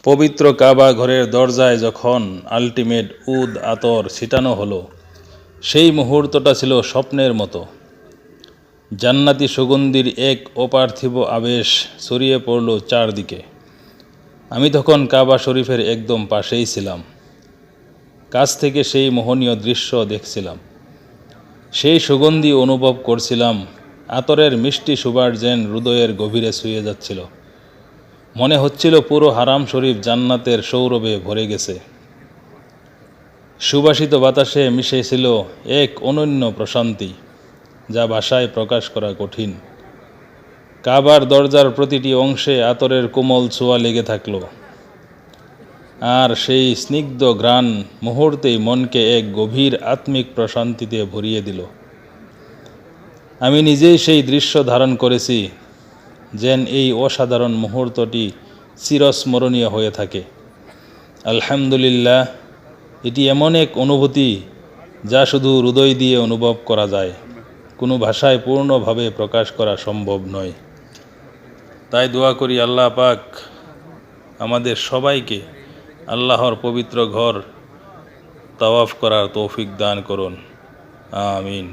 পবিত্র কাবা ঘরের দরজায় যখন আল্টিমেট উদ আতর ছিটানো হলো, সেই মুহূর্তটা ছিল স্বপ্নের মতো। জান্নাতি সুগন্ধির এক অপার্থিব আবেশ ছড়িয়ে পড়ল চারদিকে। আমি তখন কাবা শরীফের একদম পাশেই ছিলাম। কাছ থেকে সেই মোহনীয় দৃশ্য দেখছিলাম, সেই সুগন্ধি অনুভব করছিলাম। আতরের মিষ্টি সুবাস যেন হৃদয়ের গভীরে ছুঁয়ে যাচ্ছিল। মনে হচ্ছিল পুরো হারাম শরীফ জান্নাতের সৌরভে ভরে গেছে। সুবাসিত বাতাসে মিশেছিল এক অনন্য প্রশান্তি, যা ভাষায় প্রকাশ করা কঠিন। কাবার দরজার প্রতিটি অংশে আতরের কোমল ছোঁয়া লেগে থাকল, আর সেই স্নিগ্ধ ঘ্রাণ মুহূর্তেই মনকে এক গভীর আত্মিক প্রশান্তিতে ভরিয়ে দিল। আমি নিজেই সেই দৃশ্য ধারণ করেছি, যেন এই অসাধারণ মুহূর্তটি চিরস্মরণীয় হয়ে থাকে। আলহামদুলিল্লাহ, এটি এমন এক অনুভূতি যা শুধু হৃদয় দিয়ে অনুভব করা যায়, কোনো ভাষায় পূর্ণভাবে প্রকাশ করা সম্ভব নয়। তাই দোয়া করি আল্লাহ পাক আমাদের সবাইকে আল্লাহর পবিত্র ঘর তাওয়াফ করার তৌফিক দান করুন। আমিন।